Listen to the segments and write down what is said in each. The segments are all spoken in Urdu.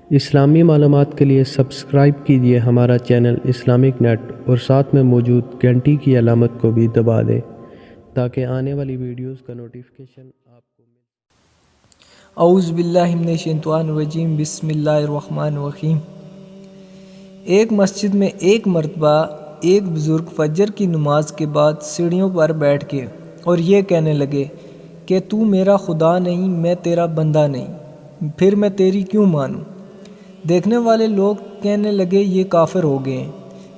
اسلامی معلومات کے لیے سبسکرائب کیجیے ہمارا چینل اسلامک نیٹ اور ساتھ میں موجود گھنٹی کی علامت کو بھی دبا دیں تاکہ آنے والی ویڈیوز کا نوٹیفیکیشن آپ کو مل۔ اعوذ باللہ من الشیطان الرجیم، بسم اللہ الرحمن الرحیم۔ ایک مسجد میں ایک مرتبہ ایک بزرگ فجر کی نماز کے بعد سیڑھیوں پر بیٹھ کے اور یہ کہنے لگے کہ تو میرا خدا نہیں، میں تیرا بندہ نہیں، پھر میں تیری کیوں مانوں؟ دیکھنے والے لوگ کہنے لگے یہ کافر ہو گئے ہیں۔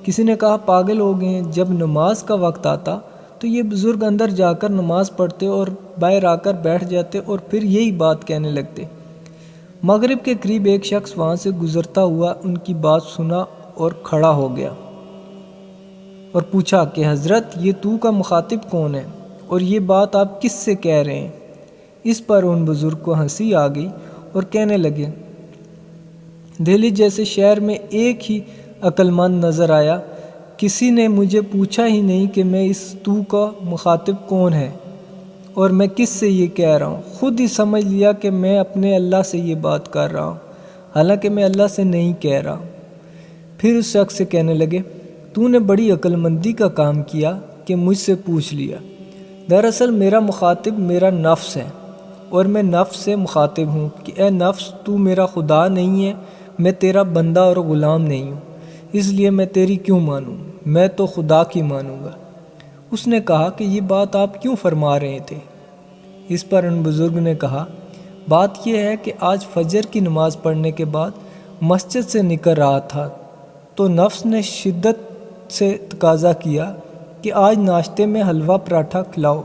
کسی نے کہا پاگل ہو گئے ہیں، جب نماز کا وقت آتا تو یہ بزرگ اندر جا کر نماز پڑھتے اور باہر آ کر بیٹھ جاتے اور پھر یہی بات کہنے لگتے۔ مغرب کے قریب ایک شخص وہاں سے گزرتا ہوا ان کی بات سنا اور کھڑا ہو گیا اور پوچھا کہ حضرت، یہ تو کا مخاطب کون ہے اور یہ بات آپ کس سے کہہ رہے ہیں؟ اس پر ان بزرگ کو ہنسی آ گئی اور کہنے لگے، دہلی جیسے شہر میں ایک ہی عقل مند نظر آیا، کسی نے مجھے پوچھا ہی نہیں کہ میں اس تو کا مخاطب کون ہے اور میں کس سے یہ کہہ رہا ہوں، خود ہی سمجھ لیا کہ میں اپنے اللہ سے یہ بات کر رہا ہوں، حالانکہ میں اللہ سے نہیں کہہ رہا۔ پھر اس شخص سے کہنے لگے، تو نے بڑی عقل مندی کا کام کیا کہ مجھ سے پوچھ لیا۔ دراصل میرا مخاطب میرا نفس ہے اور میں نفس سے مخاطب ہوں کہ اے نفس، تو میرا خدا نہیں ہے، میں تیرا بندہ اور غلام نہیں ہوں، اس لیے میں تیری کیوں مانوں؟ میں تو خدا کی مانوں گا۔ اس نے کہا کہ یہ بات آپ کیوں فرما رہے تھے؟ اس پر ان بزرگ نے کہا، بات یہ ہے کہ آج فجر کی نماز پڑھنے کے بعد مسجد سے نکل رہا تھا تو نفس نے شدت سے تقاضا کیا کہ آج ناشتے میں حلوہ پراٹھا کھلاؤ،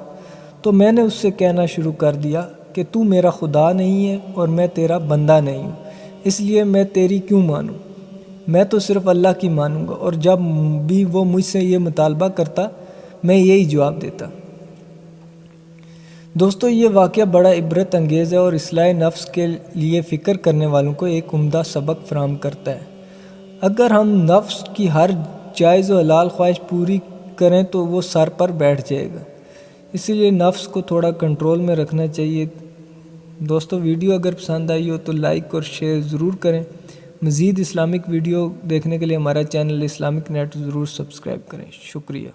تو میں نے اس سے کہنا شروع کر دیا کہ تو میرا خدا نہیں ہے اور میں تیرا بندہ نہیں ہوں، اس لیے میں تیری کیوں مانوں؟ میں تو صرف اللہ کی مانوں گا۔ اور جب بھی وہ مجھ سے یہ مطالبہ کرتا میں یہی جواب دیتا۔ دوستو، یہ واقعہ بڑا عبرت انگیز ہے اور اصلاح نفس کے لیے فکر کرنے والوں کو ایک عمدہ سبق فراہم کرتا ہے۔ اگر ہم نفس کی ہر جائز و حلال خواہش پوری کریں تو وہ سر پر بیٹھ جائے گا، اسی لیے نفس کو تھوڑا کنٹرول میں رکھنا چاہیے۔ دوستو، ویڈیو اگر پسند آئی ہو تو لائک اور شیئر ضرور کریں۔ مزید اسلامک ویڈیو دیکھنے کے لیے ہمارا چینل اسلامک نیٹ ضرور سبسکرائب کریں۔ شکریہ۔